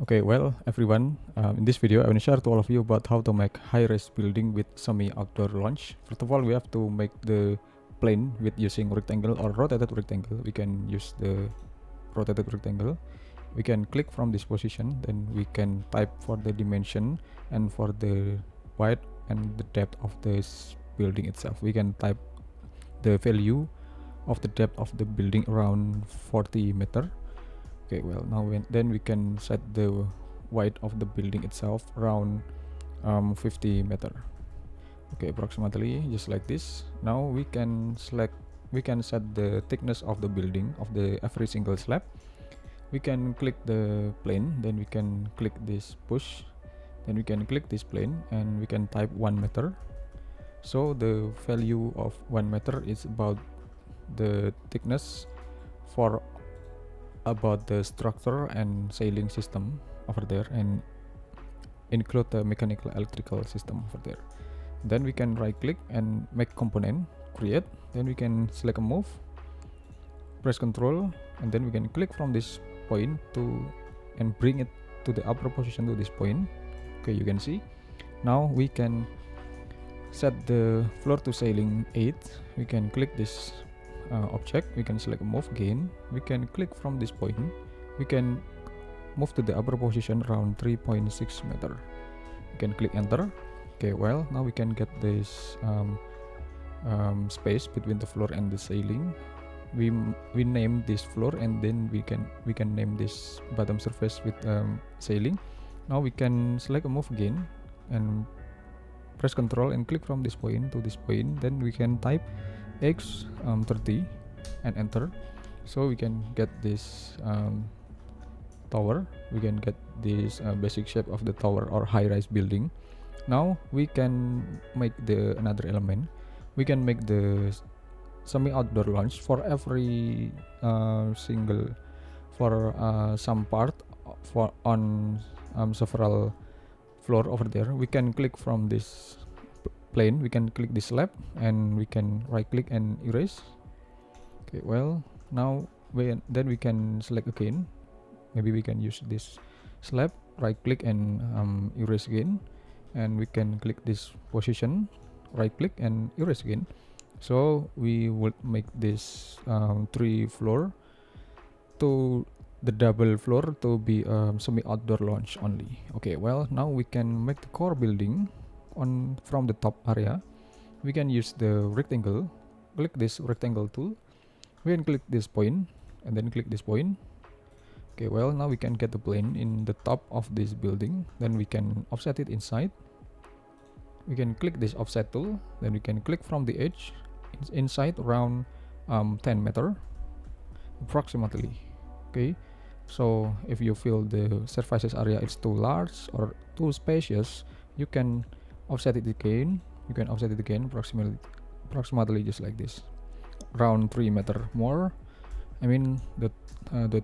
Okay, well, everyone, in this video, I want to share to all of you about how to make high-rise building with semi-outdoor launch. First of all, we have to make the plane with using rectangle or rotated rectangle. We can use the rotated rectangle. We can click from this position, then we can type for the dimension and for the height and the depth of this building itself. We can type the value of the depth of the building around 40 meter. Okay, well, now then we can set the height of the building itself around 50 meter. Okay, approximately just like this. Now we can set the thickness of the building of the every single slab. We can click the plane, then we can click this push, then we can click this plane and we can type 1 meter. So the value of 1 meter is about the thickness for about the structure and sailing system over there, and include the mechanical electrical system over there. Then we can right click and make component, create, then we can select a move, press Ctrl, and then we can click from this point to and bring it to the upper position to this point. Okay, you can see now we can set the floor to ceiling 8. We can click this object, we can select move again, we can click from this point, we can move to the upper position around 3.6 meter. We can click enter. Okay, well, now we can get this space between the floor and the ceiling. We name this floor, and then we can name this bottom surface with ceiling. Now we can select a move again and press Ctrl and click from this point to this point, then we can type x 30 and enter. So we can get this tower, we can get this basic shape of the tower or high-rise building. Now we can make the another element. We can make the semi-outdoor launch for every single for some part for on several floor over there. We can click from this plane, we can click this slab and we can right click and erase. Okay, well, now then we can select again. Maybe we can use this slab, right click and erase again, and we can click this position, right click and erase again. So we would make this 3 floor to the double floor to be semi-outdoor launch only. Okay, well, now we can make the core building on from the top area. We can use the rectangle, click this rectangle tool, we can click this point and then click this point. Okay, well, now we can get the plane in the top of this building, then we can offset it inside. We can click this offset tool, then we can click from the edge inside around 10 meter approximately. Okay, so if you feel the surfaces area is too large or too spacious, you can offset it again. You can offset it again approximately just like this, around 3 meter more. I mean the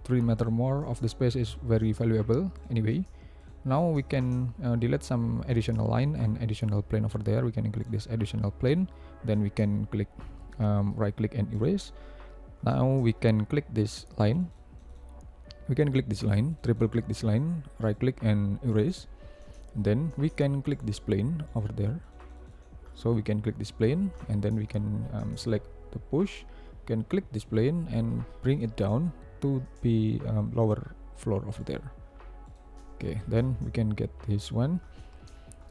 3 meter more of the space is very valuable anyway. Now we can delete some additional line and additional plane over there. We can click this additional plane, then we can click right click and erase. Now we can click this line, we can click this line, triple click this line, right click and erase. Then we can click this plane over there. So we can click this plane and then we can select the push, can click this plane and bring it down to be lower floor over there. Okay, then we can get this one,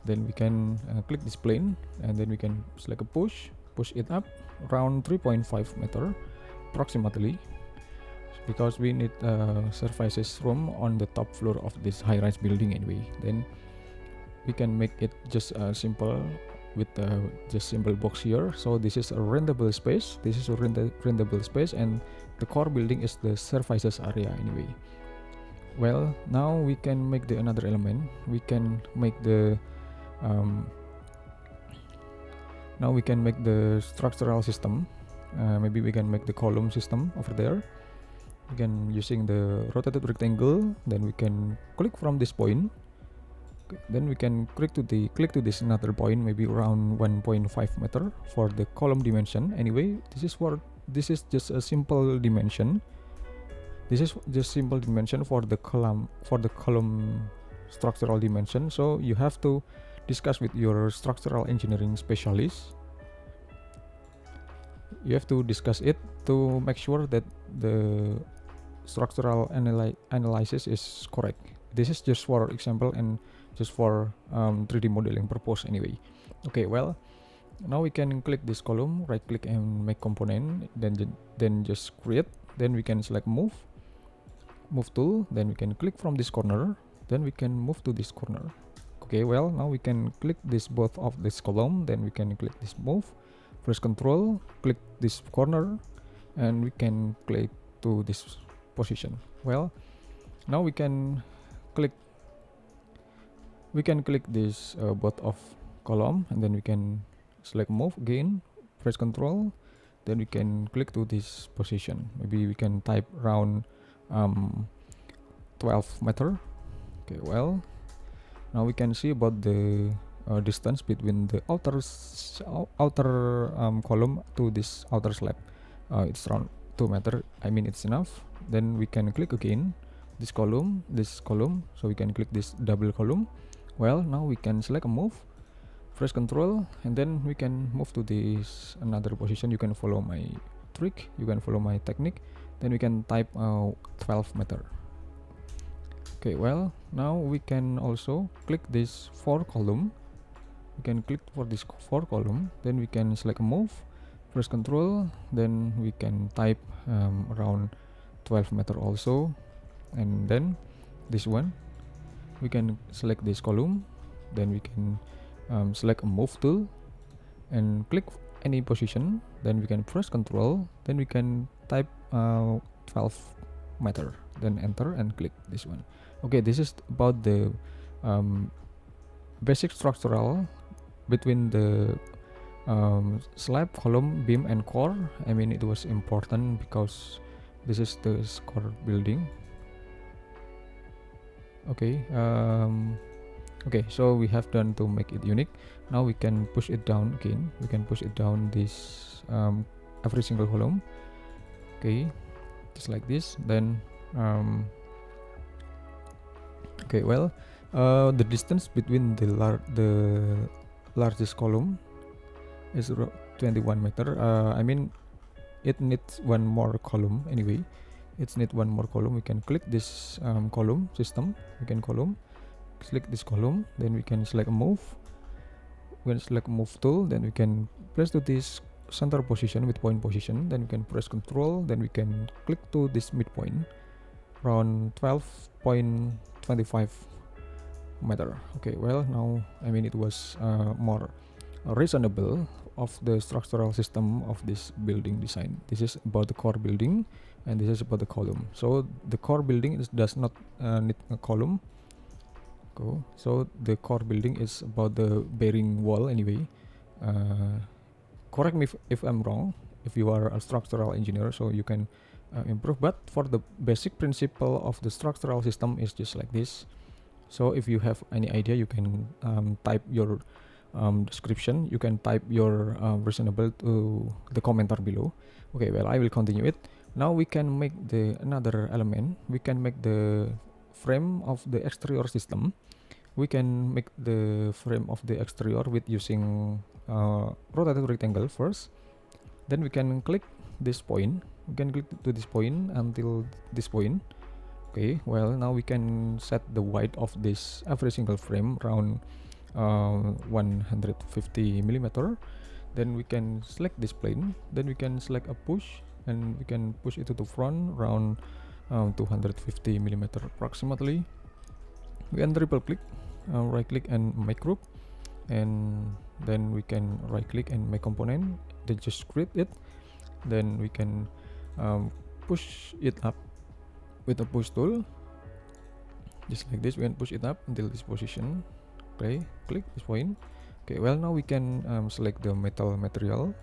then we can click this plane and then we can select a push it up around 3.5 meter approximately, because we need surfaces room on the top floor of this high-rise building anyway. Then we can make it just simple with just simple box here. So this is a rentable space, this is a rentable space, and the core building is the surfaces area anyway. Well, now we can make the another element. We can make the now we can make the structural system. Maybe we can make the column system over there. We can using the rotated rectangle, then we can click from this point, then we can click to this another point, maybe around 1.5 meter for the column dimension. Anyway, this is just a simple dimension. This is just simple dimension for the column structural dimension. So you have to discuss with your structural engineering specialist. You have to discuss it to make sure that the structural analysis is correct. This is just for example and just for 3D modeling purpose anyway. Okay, well, now we can click this column, right click and make component, then just create, then we can select move tool, then we can click from this corner, then we can move to this corner. Okay, well, now we can click this both of this column, then we can click this move, press Control, click this corner, and we can click to this position. Well, now we can click this both of column, and then we can select move again, press Control, then we can click to this position. Maybe we can type around 12 meter. Okay, well, now we can see about the distance between the outer column to this outer slab. It's around 2 meter. I mean, it's enough. Then we can click again this column, so we can click this double column. Well, now we can select a move, press Control, and then we can move to this another position. You can follow my trick, you can follow my technique, then we can type 12 meter. Okay, well, now we can also click this 4 column. We can click for this 4 column, then we can select a move, press Control, then we can type around 12 meter also. And then this one, we can select this column, then we can select a move tool and click any position, then we can press Control, then we can type 12 meter, then enter and click this one. Okay, this is about the basic structural between the slab, column, beam, and core. I mean, it was important because this is the core building. Okay, okay, so we have done to make it unique. Now we can push it down again. We can push it down this every single column. Okay, just like this. Then okay, well, the distance between the largest column is 21 meter. I mean, it needs one more column anyway. It needs one more column. We can click this column system. We can click this column, then we can select a move. We can select move tool, then we can press to this center position with point position, then we can press Control, then we can click to this midpoint around 12.25 meter. Okay, well, now I mean, it was more reasonable of the structural system of this building design. This is about the core building, and this is about the column. So the core building does not need a column. So the core building is about the bearing wall anyway. Correct me if I'm wrong, if you are a structural engineer, so you can improve, but for the basic principle of the structural system is just like this. So if you have any idea, you can type your description, you can type your reasonable to the commenter below. Okay, well, I will continue it. Now we can make the another element. We can make the frame of the exterior system. We can make the frame of the exterior with using rotated rectangle first. Then we can click this point. We can click to this point until this point. Okay, well, now we can set the height of this every single frame around 150 millimeter. Then we can select this plane. Then we can select a push, and we can push it to the front around 250 millimeter approximately. We can triple click, right click and make group, and then we can right click and make component, then just create it. Then we can push it up with a push tool, just like this. We can push it up until this position. Okay, click this point. Okay, well, now we can select the metal material,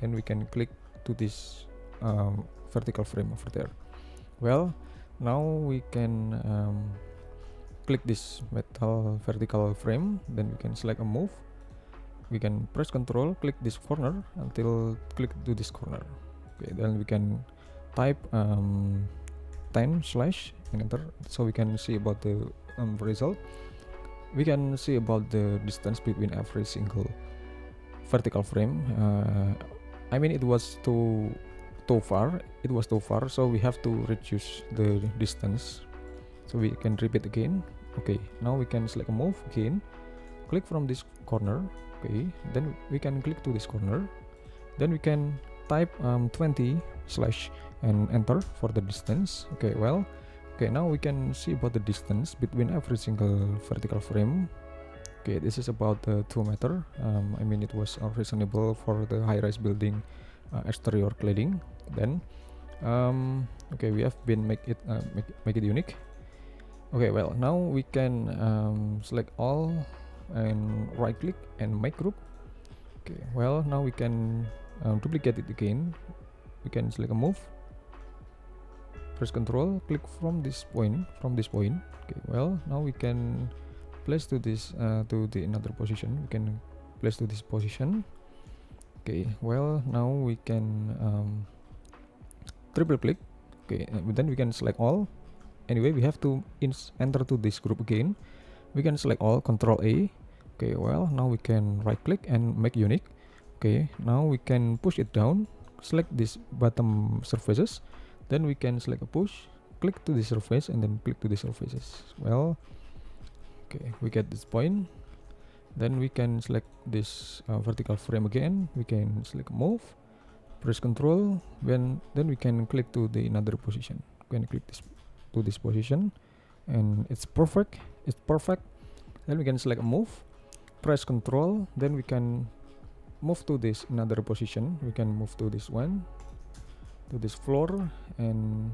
and we can click to this vertical frame over there. Well, now we can click this metal vertical frame, then we can select a move. We can press Control, click this corner until click to this corner. Okay, then we can type 10 slash and enter, so we can see about the result. We can see about the distance between every single vertical frame. I mean, it was too far, so we have to reduce the distance, so we can repeat again. Okay, now we can select move again, click from this corner. Okay, then we can click to this corner, then we can type 20 slash and enter for the distance. Okay, well, okay, now we can see about the distance between every single vertical frame. Okay, this is about 2 meter. I mean, it was reasonable for the high-rise building exterior cladding. Then okay, we have been make it unique. Okay, well, now we can select all and right click and make group. Okay, well, now we can duplicate it again. We can select a move, press Ctrl, click from this point. Okay, well, now we can place to this to the another position. We can place to this position. Okay, well, now we can triple click. Okay, and then we can select all. Anyway, we have to enter to this group again. We can select all, Ctrl A. Okay, well, now we can right click and make unique. Okay, now we can push it down, select this bottom surfaces, then we can select a push, click to the surface, and then click to the surfaces. Well, okay, we get this point. Then we can select this vertical frame again. We can select move, press Ctrl, then we can click to the another position. We can click this to this position, and it's perfect. Then we can select move, press Ctrl, then we can move to this another position. We can move to this one, to this floor, and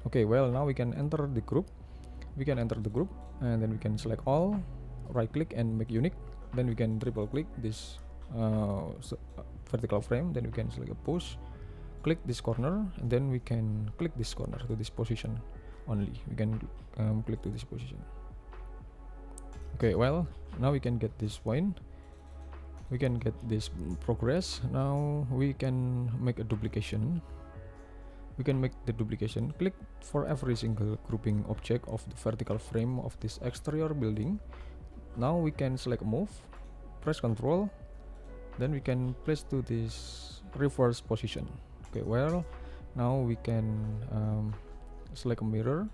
okay, well, now we can enter the group. And then we can select all, right click and make unique. Then we can triple click this vertical frame. Then we can select a push, click this corner, and then we can click this corner to this position only. We can click to this position. Okay, well, now we can get this point. We can get this progress. Now we can make a duplication. Click for every single grouping object of the vertical frame of this exterior building. Now we can select move, press Ctrl, then we can place to this reverse position. Okay, well, now we can select a mirror,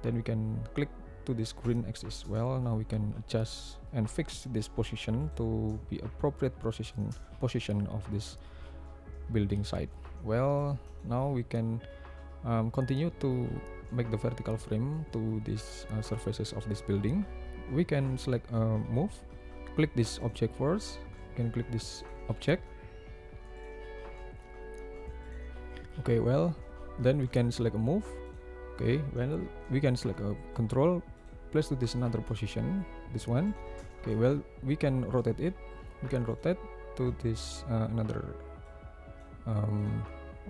then we can click to this green axis. Well, now we can adjust and fix this position to be appropriate position of this building site. Well, now we can continue to make the vertical frame to these surfaces of this building. We can select move, click this object first. You can click this object. Okay, well, then we can select a move. Okay, well, we can select a control, place to this another position, this one. Okay, well, we can rotate it. We can rotate to this another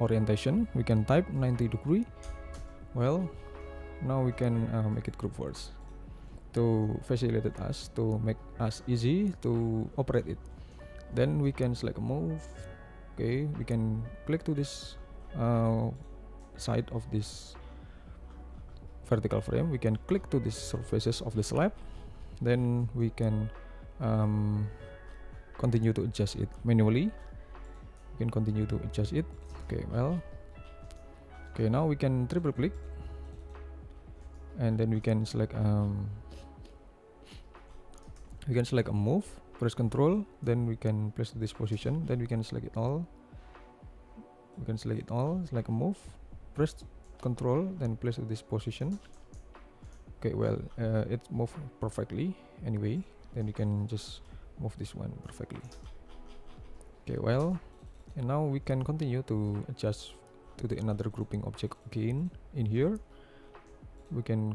orientation. We can type 90 degree. Well, now we can make it group first to facilitate us, to make us easy to operate it. Then we can select a move. Okay, we can click to this side of this vertical frame. We can click to the surfaces of the slab. Then we can continue to adjust it manually. We can continue to adjust it. Okay, well, okay, now we can triple click, and then we can select a move, press Ctrl, then we can place this position, then we can select it all. Select a move, press Ctrl, then place this position. Okay, well, it moved perfectly anyway. Then we can just move this one perfectly. Okay, well, and now we can continue to adjust to the another grouping object again. In here, we can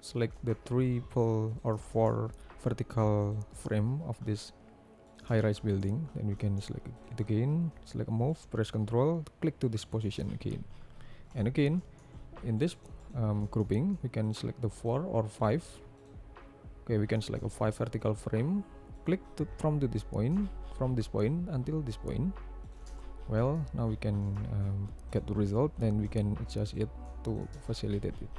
select the 3 or 4 vertical frame of this high-rise building. Then we can select it again, select a move, press Ctrl, click to this position again, and again in this grouping we can select the 4 or 5. Okay, we can select a 5 vertical frame, click from this point until this point. well, now we can get the result, then we can adjust it to facilitate it.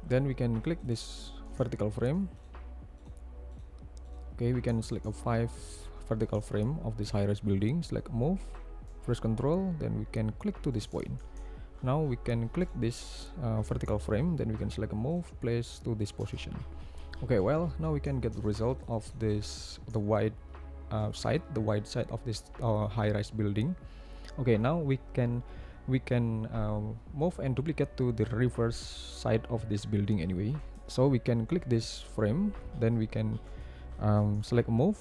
Then we can click this vertical frame. Okay, we can select a 5 vertical frame of this high-rise building, select move, press Ctrl, then we can click to this point. Now we can click this vertical frame, then we can select a move, place to this position. Okay, well, now we can get the result of this, the wide side of this high-rise building. Okay, now we can move and duplicate to the reverse side of this building anyway. So we can click this frame, then we can select move,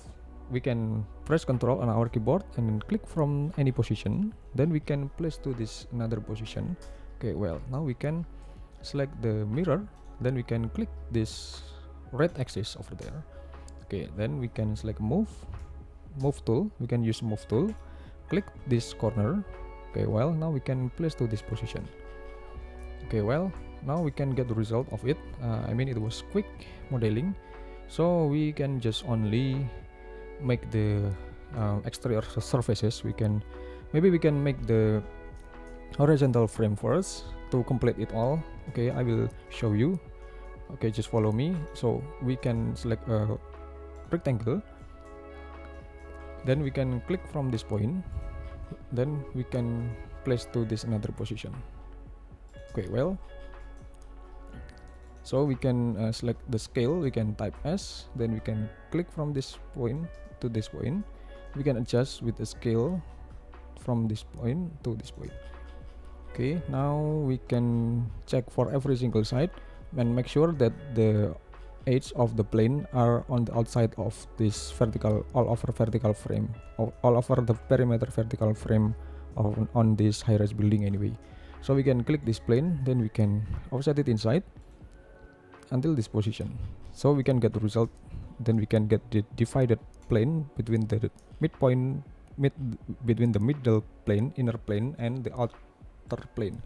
we can press Ctrl on our keyboard and then click from any position, then we can place to this another position. Okay, well, now we can select the mirror, then we can click this red axis over there. Okay, then we can select move tool, we can use move tool, click this corner. Okay, well, now we can place to this position. Okay, well, now we can get the result of it. I mean, it was quick modeling, so we can just only make the exterior surfaces. Maybe we can make the horizontal frame first to complete it all. Okay, I will show you. Okay, just follow me. So we can select a rectangle, then we can click from this point, then we can place to this another position. Okay, well, so we can select the scale, we can type S, then we can click from this point to this point. We can adjust with the scale from this point to this point. Okay, now we can check for every single side and make sure that the edge of the plane are on the outside of this vertical, all over vertical frame, all over the perimeter vertical frame on this high-rise building anyway. So we can click this plane, then we can offset it inside until this position, so we can get the result. Then we can get the divided plane between the midpoint, between the middle plane, inner plane, and the outer plane.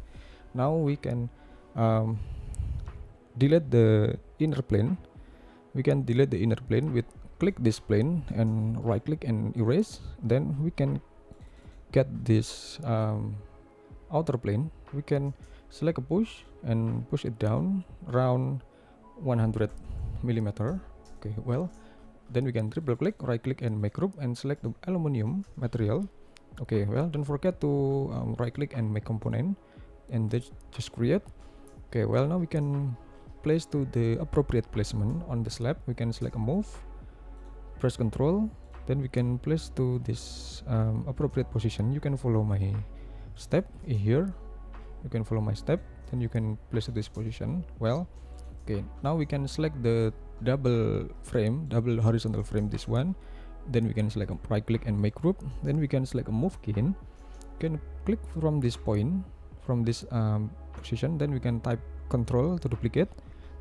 Now we can delete the inner plane. We can delete the inner plane with click this plane and right click and erase. Then we can get this outer plane. We can select a push and push it down around 100 millimeter. Okay, well, then we can triple click, right click and make group and select the aluminum material. Okay, well, don't forget to right click and make component and just create. Okay, well, now we can place to the appropriate placement on the slab. We can select a move, press Ctrl, then we can place to this appropriate position. You can follow my step here. You can follow my step, then you can place to this position. Well, okay, now we can select the double horizontal frame, this one. Then we can select a right click and make group. Then we can select a move key. You can click from this point, from this position. Then we can type Ctrl to duplicate.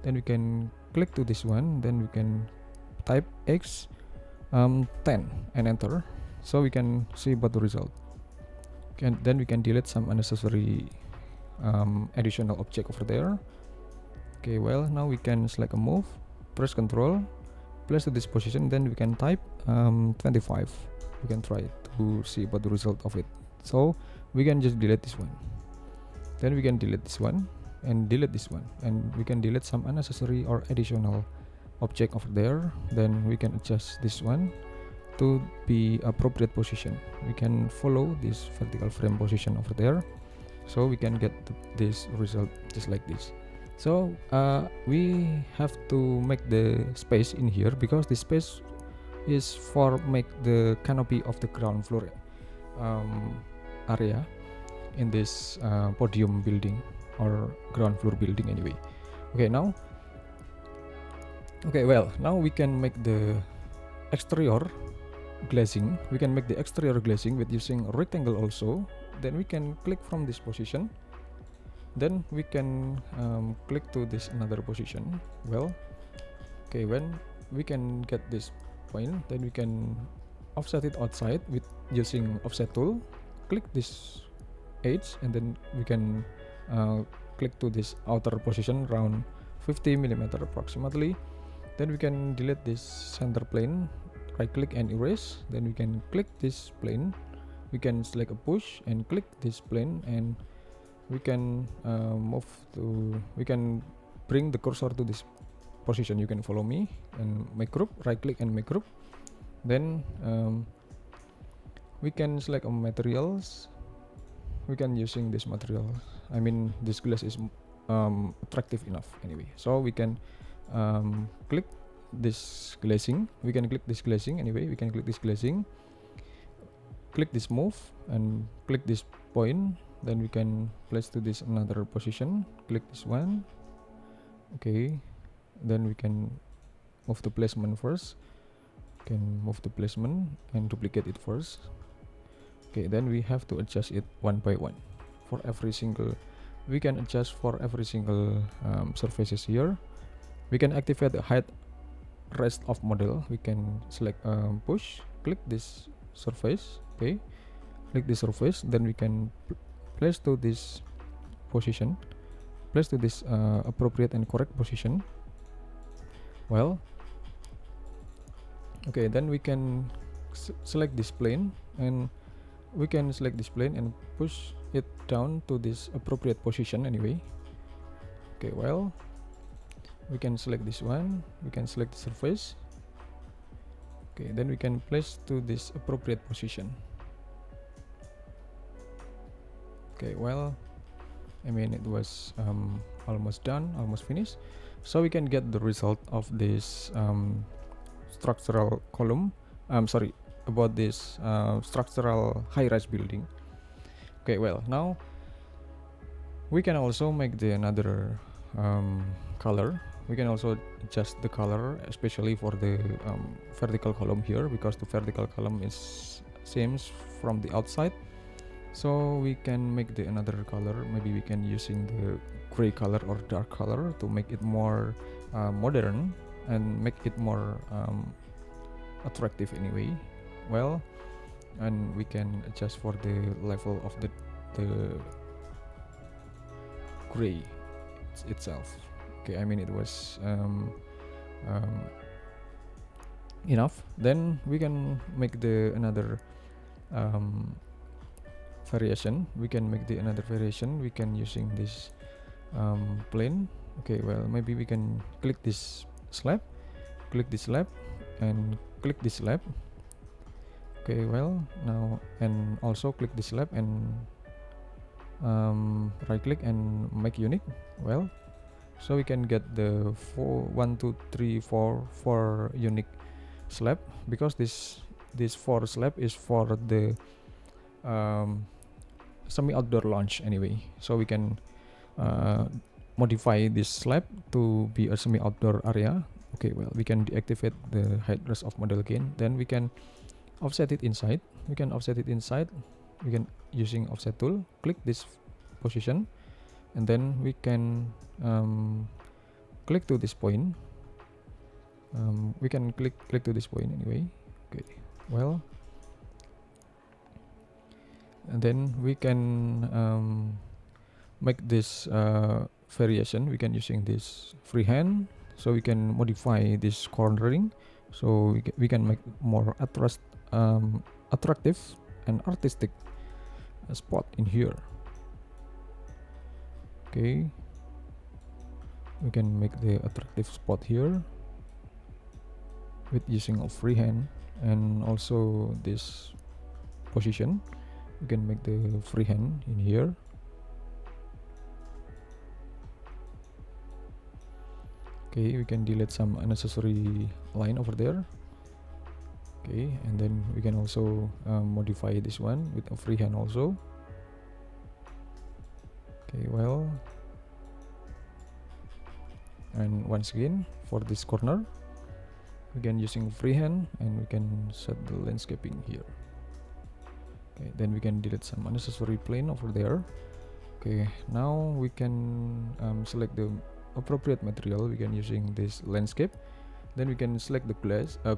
Then we can click to this one. Then we can type X 10 and enter. So we can see about the result. Then we can delete some unnecessary additional object over there. Okay, well, now we can select a move, press Ctrl, place to this position, then we can type 25. We can try to see about the result of it. So we can just delete this one, then we can delete this one and delete this one, and we can delete some unnecessary or additional object over there. Then we can adjust this one to be appropriate position. We can follow this vertical frame position over there, so we can get this result just like this. So we have to make the space in here, because the space is for make the canopy of the ground floor area in this podium building or ground floor building anyway. Okay, now we can make the exterior glazing. We can make the exterior glazing with using a rectangle also. Then we can click from this position, then we can click to this another position. Well, okay, when we can get this point, then we can offset it outside with using offset tool. Click this edge, and then we can click to this outer position around 50 millimeter approximately. Then we can delete this center plane, right click and erase. Then we can click this plane we can select a push and click this plane, and we can we can bring the cursor to this position. You can follow me and make group, right click and make group. Then we can select a materials. We can using this material. I mean, this glass is attractive enough anyway. So we can click this glazing. We can click this glazing anyway. We can click this glazing. Click this move and click this point. Then we can place to this another position. Click this one. Okay. Then we can move the placement first. Can move the placement and duplicate it first. Okay, then we have to adjust it one by one for every single. We can adjust for every single surfaces here. We can activate the hide rest of model. We can select push, click this surface. Okay, click this surface. Then we can place to this position, place to this appropriate and correct position. Well, okay, then we can select this plane, and we can select this plane and push it down to this appropriate position anyway. Okay, well, we can select this one, we can select the surface. Okay, then we can place to this appropriate position. Okay, well, I mean, it was almost done, almost finished. So we can get the result of this structural column. Sorry, about this structural high-rise building. Okay, well, now we can also make the another color. We can also adjust the color, especially for the vertical column here, because the vertical column is same from the outside. So we can make the another color. Maybe we can using the gray color or dark color to make it more modern and make it more attractive anyway. Well, and we can adjust for the level of the gray itself. Okay, I mean, it was enough. Then we can make the another variation. We can make the another variation. We can using this plane. Okay, well, maybe we can click this slab, and click this slab. Okay, well, now, and also click this slab and right click and make unique. Well, so we can get the 4 unique slab, because this 4 slab is for the semi-outdoor lounge anyway. So we can modify this slab to be a semi-outdoor area. Okay, well, we can deactivate the hide rest of model again. Then we can offset it inside. We can offset it inside. We can using offset tool, click this position, and then we can click to this point. We can click to this point anyway. Okay, well, and then we can make this variation. We can using this freehand, so we can modify this cornering, so we can make more attractive and artistic spot in here. Okay, we can make the attractive spot here with using a freehand, and also this position we can make the freehand in here. Okay, we can delete some unnecessary line over there. Okay, and then we can also modify this one with a freehand also. Okay, well, and once again for this corner we can using freehand, and we can set the landscaping here. Okay, then we can delete some unnecessary plane over there. Okay, now we can select the appropriate material. We can using this landscape, then we can select the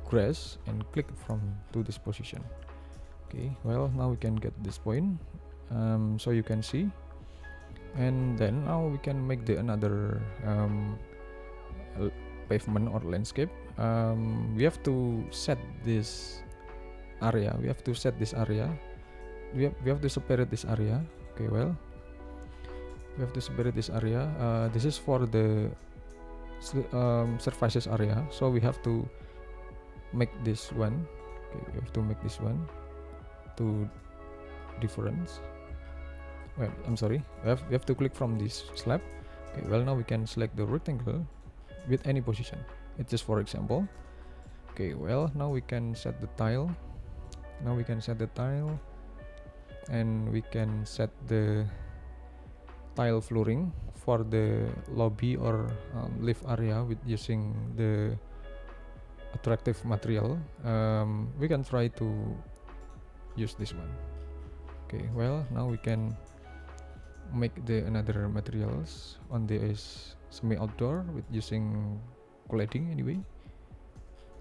grass and click from to this position. Okay, well, now we can get this point, so you can see, and then now we can make the another pavement or landscape. We have to set this area. we have to separate this area. Okay, well, we have to separate this area. This is for the surfaces area, so we have to make this one. Okay, we have to make this one to difference. Well, I'm sorry, we have to click from this slab. Okay, well, now we can select the rectangle with any position. It's just for example. Okay, well, now we can set the tile. Now we can set the tile, and we can set the tile flooring for the lobby or lift area with using the attractive material. We can try to use this one. Okay, well, now we can make the another materials on this semi outdoor with using cladding anyway,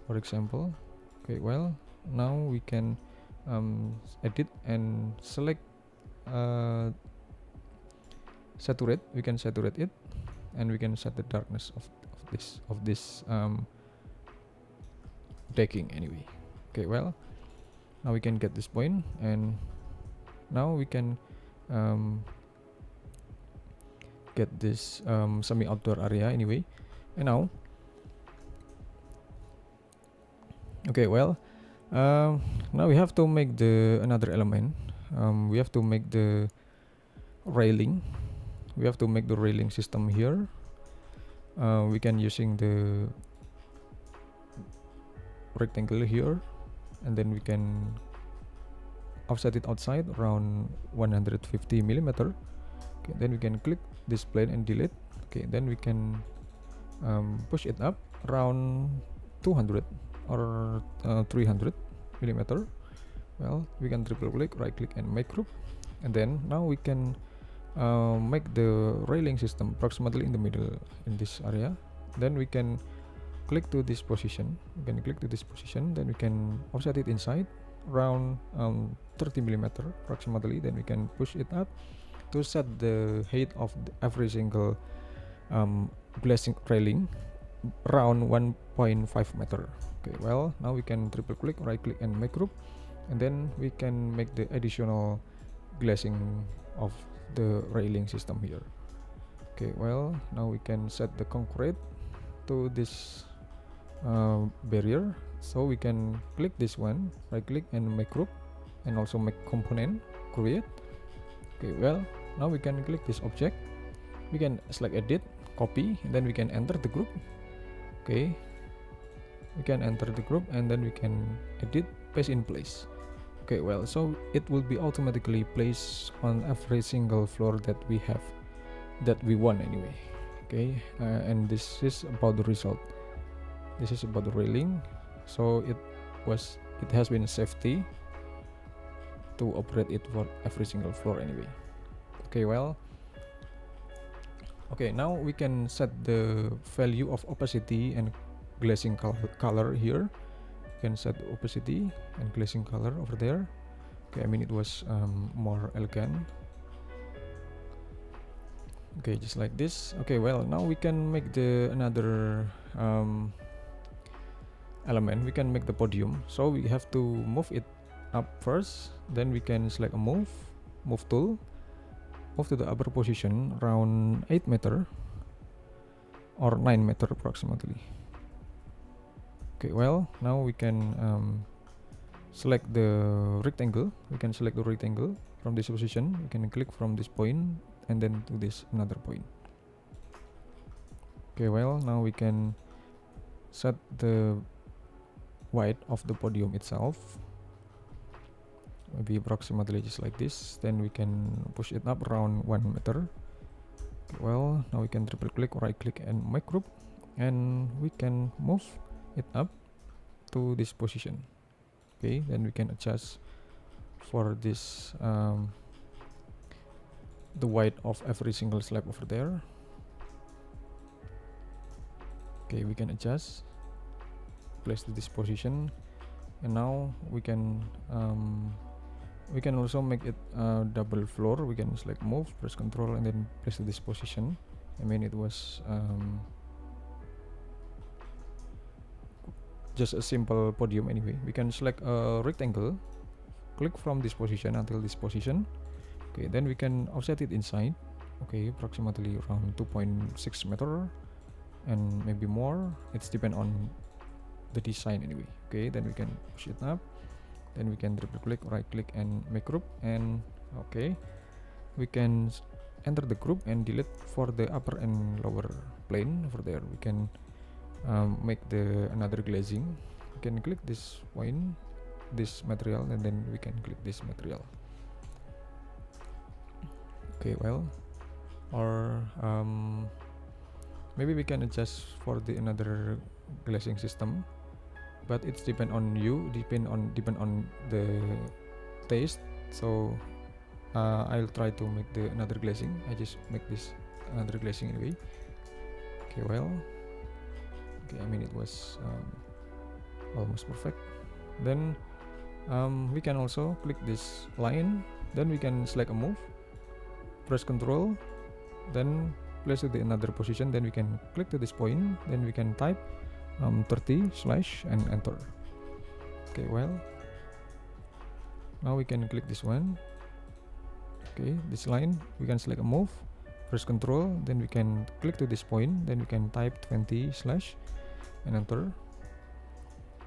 for example. Okay, well, now we can edit and select saturate. We can saturate it, and we can set the darkness of this decking anyway. Okay, well, now we can get this point, and now we can get this semi outdoor area anyway. And now, okay, well, now we have to make the another element. We have to make the railing. We have to make the railing system here. We can using the rectangle here, and then we can offset it outside around 150 millimeter. Okay, then we can click this plane and delete. Okay, then we can push it up around 200 or 300 millimeter. Well, we can triple click, right click, and make group, and then now we can make the railing system approximately in the middle in this area. Then we can click to this position. We can click to this position. Then we can offset it inside around 30 millimeter approximately. Then we can push it up to set the height of every single glazing railing around 1.5 meter. Okay, well, now we can triple click, right click, and make group, and then we can make the additional glazing of the railing system here. Okay, well, now we can set the concrete to this barrier, so we can click this one, right click, and make group, and also make component, create. Okay, well, now we can click this object. We can select edit, copy, and then we can enter the group. Okay, we can enter the group, and then we can edit, paste in place. Okay, well, so it will be automatically placed on every single floor that we have, that we want anyway. Okay, and this is about the result. This is about the railing. So it has been safety to operate it for every single floor anyway. Okay, well, okay, now we can set the value of opacity and glazing color here. You can set opacity and glazing color over there. Okay, I mean it was more elegant. Okay, just like this. Okay, well, now we can make the another element. We can make the podium. So we have to move it up first. Then we can select a move tool, move to the upper position around 8 meter or 9 meter approximately. Okay, well, now we can select the rectangle. We can select the rectangle from this position. We can click from this point and then to this another point. Okay, well, now we can set the height of the podium itself, maybe approximately just like this. Then we can push it up around 1 meter. Okay, well, now we can triple click, right click, and make group, and we can move it up to this position. Okay, then we can adjust for this the height of every single slab over there. Okay, we can adjust, place to this position, and now we can also make it double floor. We can select move, press control, and then place to this position. I mean it was just a simple podium anyway. We can select a rectangle click from this position until this position. Okay, then we can offset it inside. Okay, approximately around 2.6 meter and maybe more. It's depend on the design anyway. Okay, then we can push it up. Then we can triple click, right click, and make group. And okay, we can enter the group and delete for the upper and lower plane over there. We can make the another glazing. We can click this point, this material, and then we can click this material. Okay, well, or maybe we can adjust for the another glazing system, but it's depend on you, depend on the taste. So I'll try to make the another glazing. I just make this another glazing anyway. Okay, well, okay, I mean it was almost perfect. Then we can also click this line, then we can select a move, press Ctrl, then place it in another position, then we can click to this point, then we can type 30 slash and enter. Okay, well, now we can click this one. Okay, this line, we can select a move, press Ctrl, then we can click to this point, then we can type 20 slash and enter.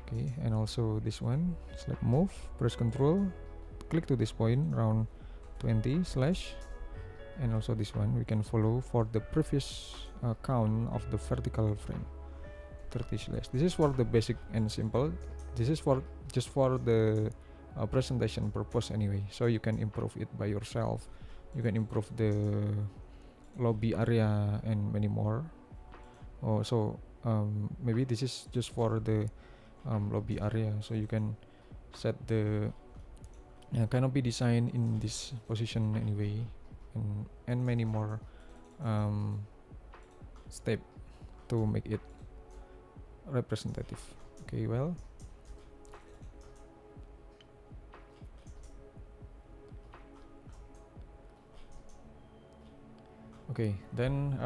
Okay, and also this one, select move, press Ctrl, click to this point around 20 slash, and also this one we can follow for the previous count of the vertical frame, 30 slash. This is for the basic and simple. This is for just for the presentation purpose anyway, so you can improve it by yourself. You can improve the lobby area and many more. So maybe this is just for the lobby area, so you can set the canopy design in this position anyway, and many more step to make it representative. Okay, well, okay, then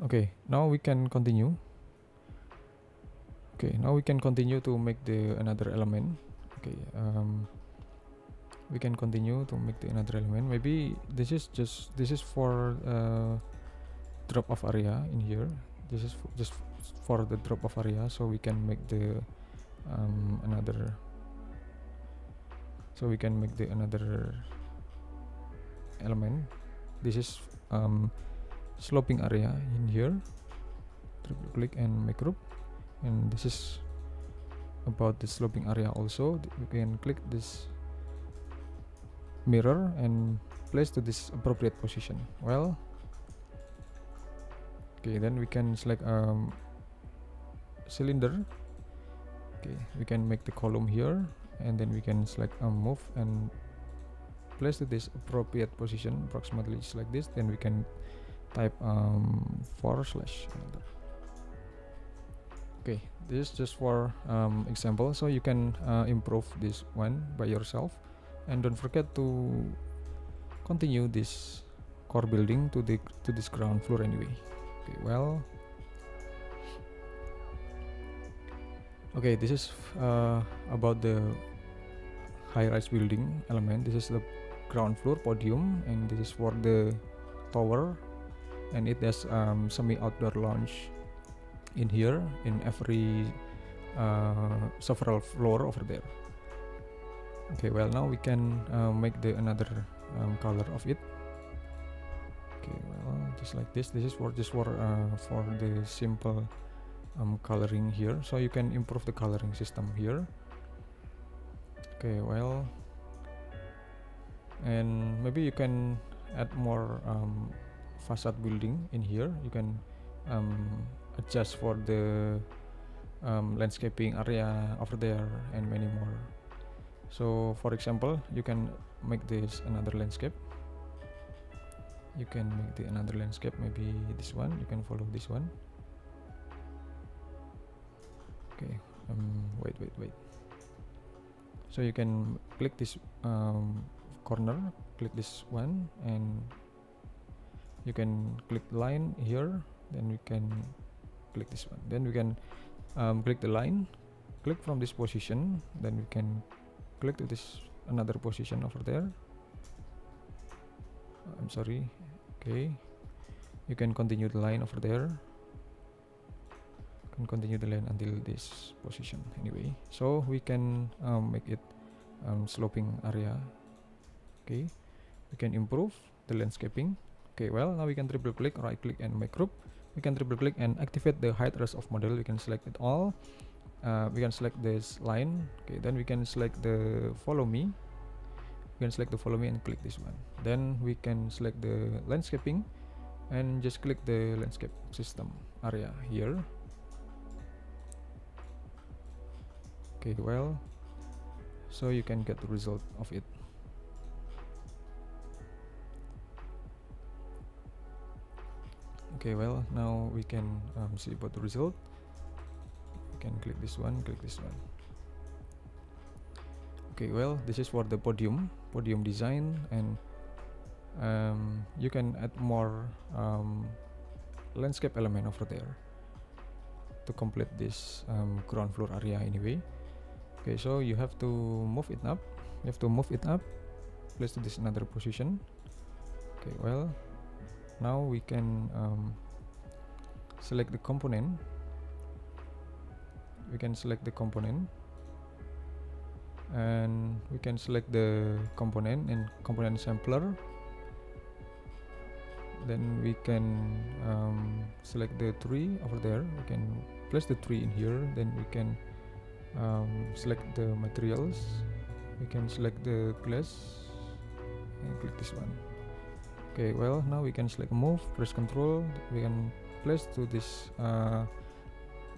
okay, now we can continue. Okay, now we can continue to make the another element. Okay, we can continue to make the another element. Maybe this is for drop off area in here. This is just for the drop off area, so we can make the another. So we can make the another element. This is sloping area in here. Triple click and make group. And this is about the sloping area also. You can click this mirror and place to this appropriate position. Well, okay, then we can select cylinder. Okay, we can make the column here, and then we can select move and place to this appropriate position, approximately just like this. Then we can type forward slash another. Okay, this is just for example, so you can improve this one by yourself, and don't forget to continue this core building to this ground floor anyway. Okay, well, okay, this is about the high-rise building element. This is the ground floor podium, and this is for the tower, and it has semi-outdoor lounge in here in every several floor over there. Okay, well, now we can make the another color of it. Okay, well, just like this. This is for just for the simple coloring here, so you can improve the coloring system here. Okay, well, and maybe you can add more facade building in here. You can adjust for the landscaping area over there and many more. So for example, you can make this another landscape. You can make the another landscape, maybe this one. You can follow this one. Okay, wait. So you can click this corner, click this one, and you can click line here. Then we can click this one. Then we can click the line, click from this position, then we can click to this another position over there. I'm sorry. Okay, you can continue the line over there. Can continue the line until this position anyway. So we can make it sloping area. Okay, we can improve the landscaping. Okay, well, now we can triple click, right click and make group. We can triple click and activate the height rest of model. We can select it all. We can select this line. Okay, then we can select the follow me. We can select the follow me and click this one. Then we can select the landscaping and just click the landscape system area here. Okay, well, so you can get the result of it. Okay, well, now we can see about the result. You can click this one, click this one. Okay, well, this is for the podium design, and you can add more landscape element over there to complete this ground floor area anyway. Okay, so you have to move it up. Place to this another position. Okay, well, now we can select the component. We can select the component, and we can select the component and component sampler. Then we can select the tree over there. We can place the tree in here. Then we can select the materials. We can select the glass and click this one. Okay, well, now we can select move, press Ctrl. We can place to this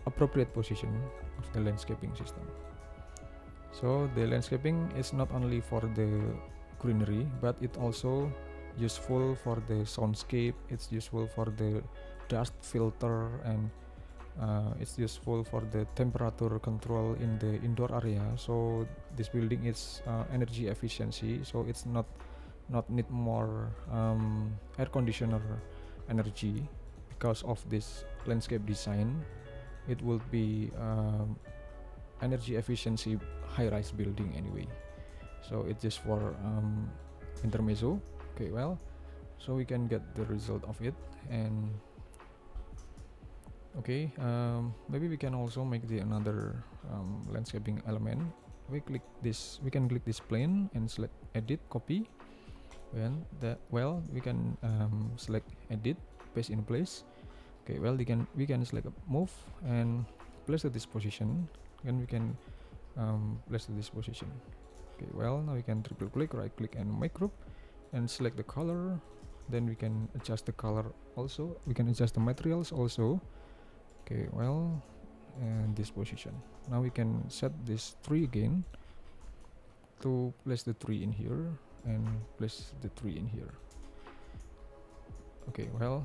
appropriate position of the landscaping system. So the landscaping is not only for the greenery, but it also useful for the soundscape. It's useful for the dust filter, and it's useful for the temperature control in the indoor area. So this building is energy efficiency, so it's not need more air conditioner energy. Because of this landscape design, it will be energy efficiency high-rise building anyway. So it's just for intermezzo. Okay, well, so we can get the result of it. And okay, maybe we can also make the another landscaping element. We can click this plane and select edit, copy. And that, well, we can select edit, paste in place. Okay, well, we can select move and place at this position. Then we can place to this position. Okay, well, now we can triple click, right click and make group, and select the color. Then we can adjust the color also. We can adjust the materials also. Okay, well, and this position. Now we can set this tree again to place the tree in here and place the tree in here. Okay, well,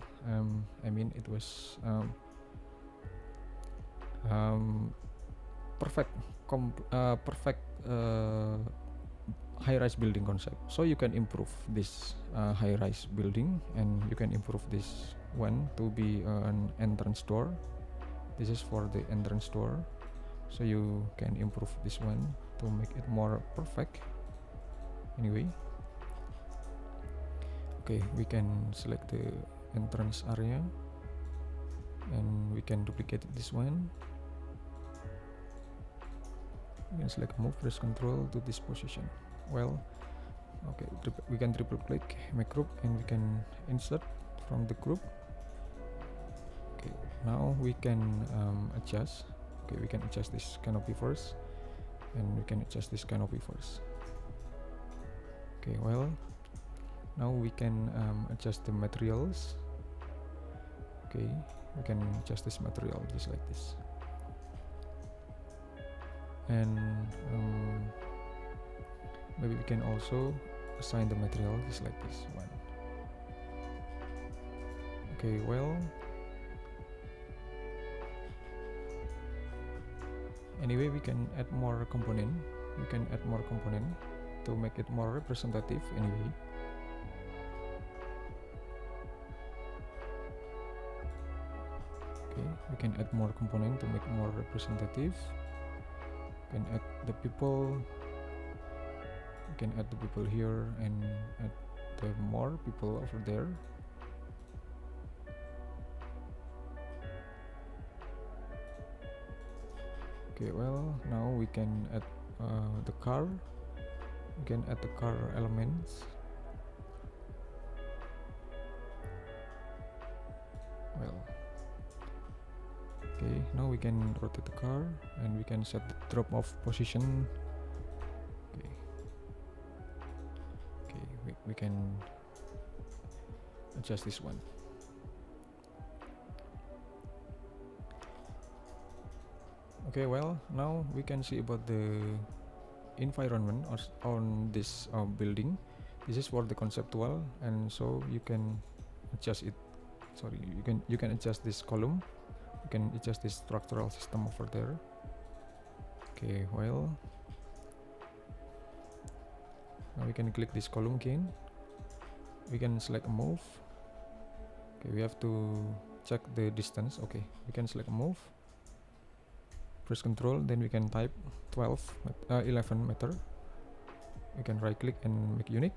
I mean, it was perfect high-rise building concept. So you can improve this high-rise building, and you can improve this one to be an entrance door. This is for the entrance door, so you can improve this one to make it more perfect anyway. Okay, we can select the entrance area, and we can duplicate this one. We can select move, press Ctrl to this position. Well, okay, we can triple click, make group, and we can insert from the group. Okay, now we can adjust. Okay, we can adjust this canopy first, and we can adjust this canopy first. Okay, well, now we can adjust the materials. Okay, we can adjust this material just like this. And maybe we can also assign the material just like this one. Okay, well, anyway, we can add more component. To make it more representative anyway. Okay, we can add more component to make more representative. can add the people. You can add the people here and add the more people over there. Okay, well, now we can add the car. We can add the car elements. Well, okay, now we can rotate the car and we can set the drop off position. Okay, we can adjust this one. Okay, well, now we can see about the environment on this building. This is for the conceptual, and so you can adjust it. Sorry, you can adjust this column. You can adjust this structural system over there. Okay, well, now we can click this column again. We can select a move. Okay, we have to check the distance. Okay, we can select a move. Press Control, then we can type 11 meter. We can right click and make unique.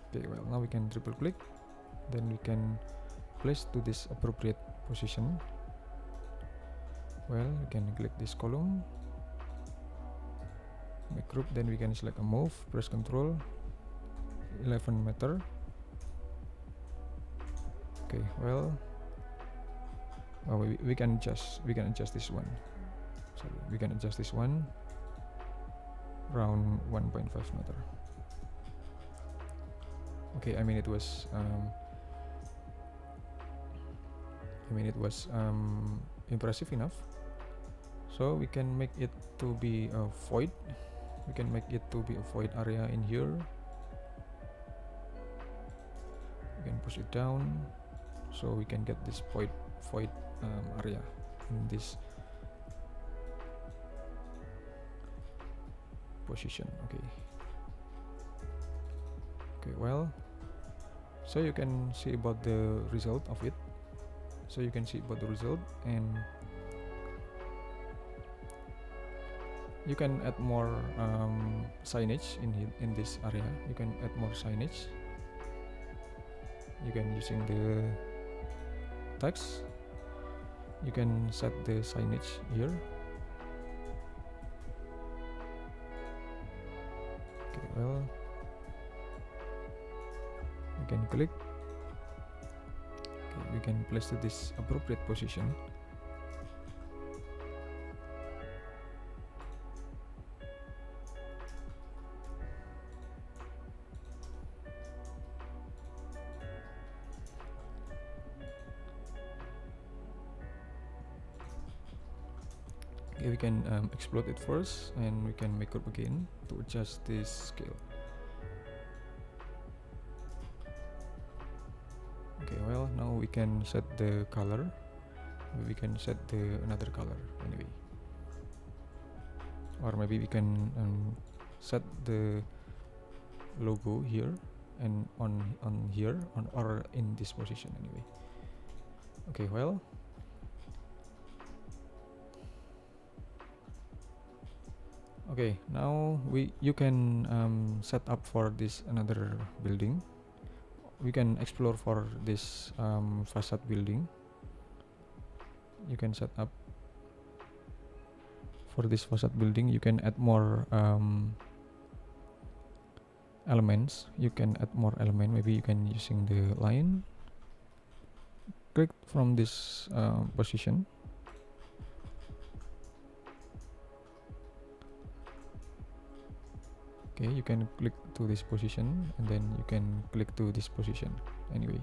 Okay, well, now we can triple click, then we can place to this appropriate position. Well, we can click this column, make group, then we can select a move, press Control, 11 meter. Okay, well, we can adjust this one. Sorry, we can adjust this one around 1.5 meter. Okay, I mean it was impressive enough. So we can make it to be a void. We can make it to be a void area in here. We can push it down, so we can get this void area in this position. Okay, well, so you can see about the result of it. And you can add more signage in this area. You can add more signage. You can using the text. You can set the signage here. Okay, well, you can click. Okay, we can place to this appropriate position. Okay, we can explode it first, and we can make up again to adjust this scale. Okay, well, now we can set the color. We can set the another color anyway, or maybe we can set the logo here and on here or in this position anyway. Okay, well, okay, now you can set up for this another building. We can explore for this facade building. You can set up for this facade building. You can add more elements. You can add more element. Maybe you can using the line. Click from this position. Okay, you can click to this position, and then you can click to this position anyway.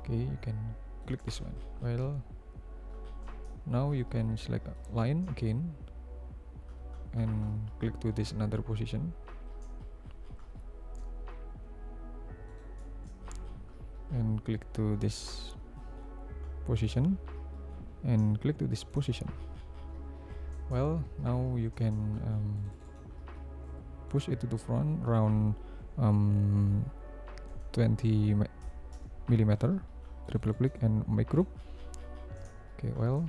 Okay, you can click this one. Well, now you can select a line again and click to this another position. And click to this position and click to this position. Well, now you can push it to the front around 20 millimeter. Triple click and make group. Okay, well,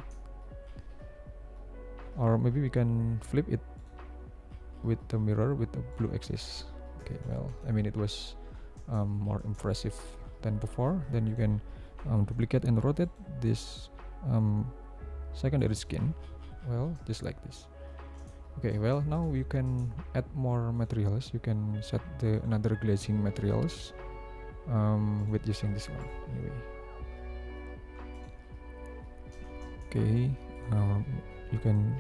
or maybe we can flip it with the mirror with the blue axis. Okay, well, I mean, it was more impressive than before. Then you can duplicate and rotate this secondary skin, well, just like this. Okay, well, now you can add more materials. You can set the another glazing materials with using this one anyway. Okay, you can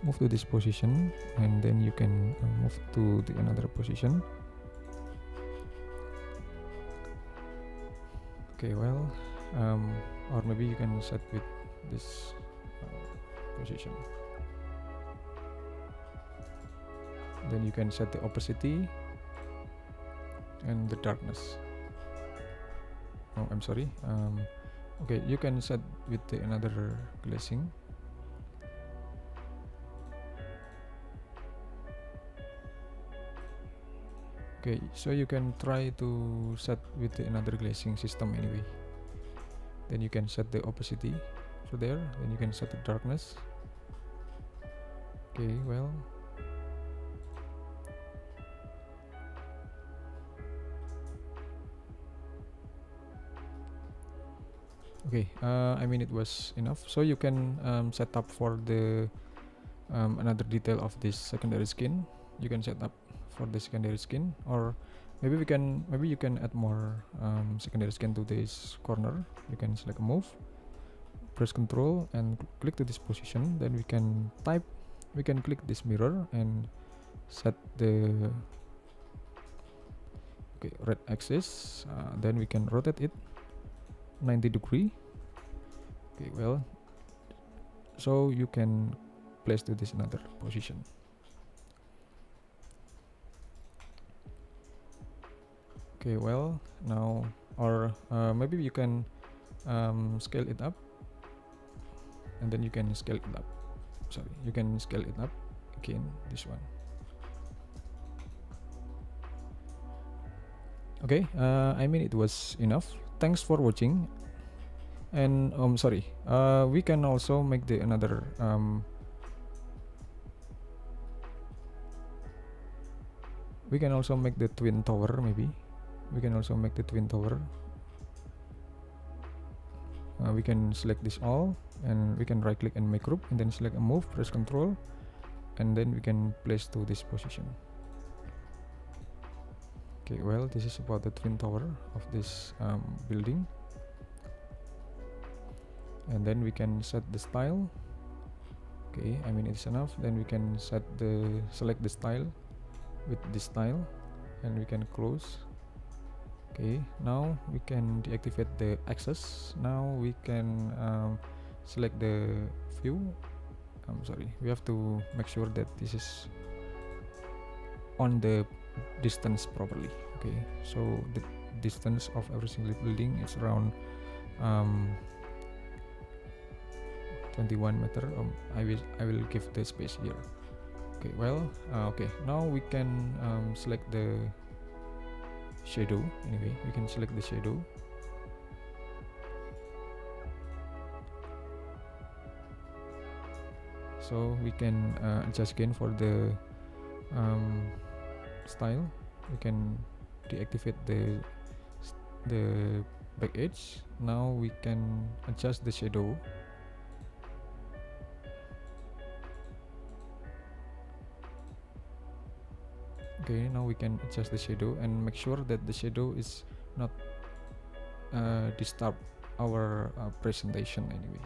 move to this position, and then you can move to the another position. Okay, well, or maybe you can set with this position. Then you can set the opacity and the darkness. Oh, I'm sorry. Okay, you can set with the another glazing. Okay, so you can try to set with the another glazing system anyway. Then you can set the opacity, so there. Then you can set the darkness. Okay, well, okay, I mean, it was enough. So you can set up for the another detail of this secondary skin. You can set up for the secondary skin, or maybe you can add more secondary skin to this corner. You can select a move, press Ctrl and click to this position. Then we can click this mirror and set the red axis. Then we can rotate it 90°. Okay, well, so you can place to this another position. Okay, well, now, or maybe you can scale it up, and then you can scale it up. Sorry, you can scale it up again, this one. Okay, I mean, it was enough. Thanks for watching. And sorry, we can also make the another we can also make the twin tower. Maybe we can also make the twin tower. We can select this all, and we can right click and make group, and then select a move, press Ctrl, and then we can place to this position. Okay, well, this is about the twin tower of this building. And then we can set the style. Okay, I mean, it's enough. Then we can select the style with this style, and we can close. Okay, now we can deactivate the access. Now we can select the view. I'm sorry, we have to make sure that this is on the distance properly. Okay, so the distance of every single building is around 21 meter. I will give the space here. Okay, well, okay, now we can select the shadow. Anyway, we can select the shadow. So we can adjust again for the style. We can deactivate the back edge. Now we can adjust the shadow. Okay, now we can adjust the shadow and make sure that the shadow is not disturb our presentation anyway.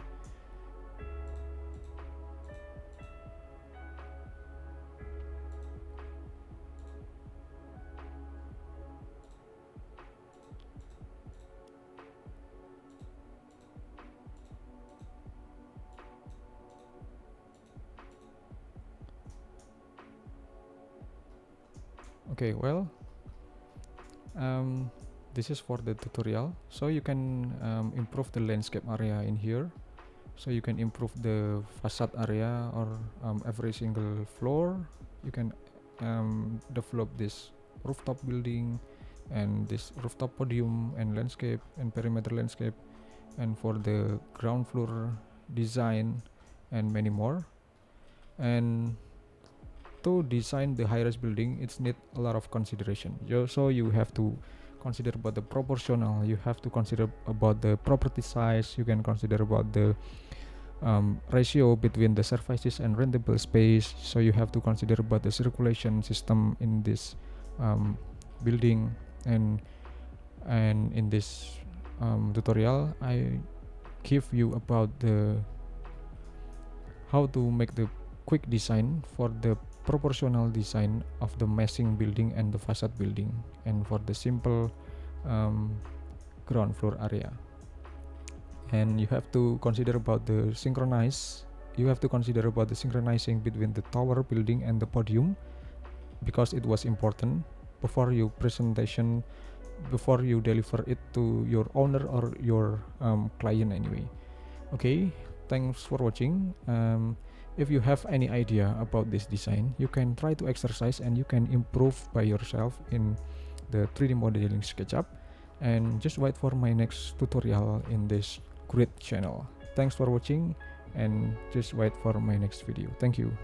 Okay, well, this is for the tutorial. So you can improve the landscape area in here. So you can improve the facade area, or every single floor. You can develop this rooftop building, and this rooftop podium, and landscape, and perimeter landscape, and for the ground floor design, and many more. And to design the high-rise building, it's need a lot of consideration. So you have to consider about the proportional, you have to consider about the property size, you can consider about the ratio between the surfaces and rentable space. So you have to consider about the circulation system in this building. And in this tutorial I give you about the how to make the quick design for the proportional design of the massing building and the facade building, and for the simple ground floor area. And you have to consider about the synchronizing between the tower building and the podium, because it was important before you presentation, before you deliver it to your owner or your client anyway. Okay, thanks for watching. If you have any idea about this design, you can try to exercise and you can improve by yourself in the 3D modeling SketchUp, and just wait for my next tutorial in this great channel. Thanks for watching, and just wait for my next video. Thank you.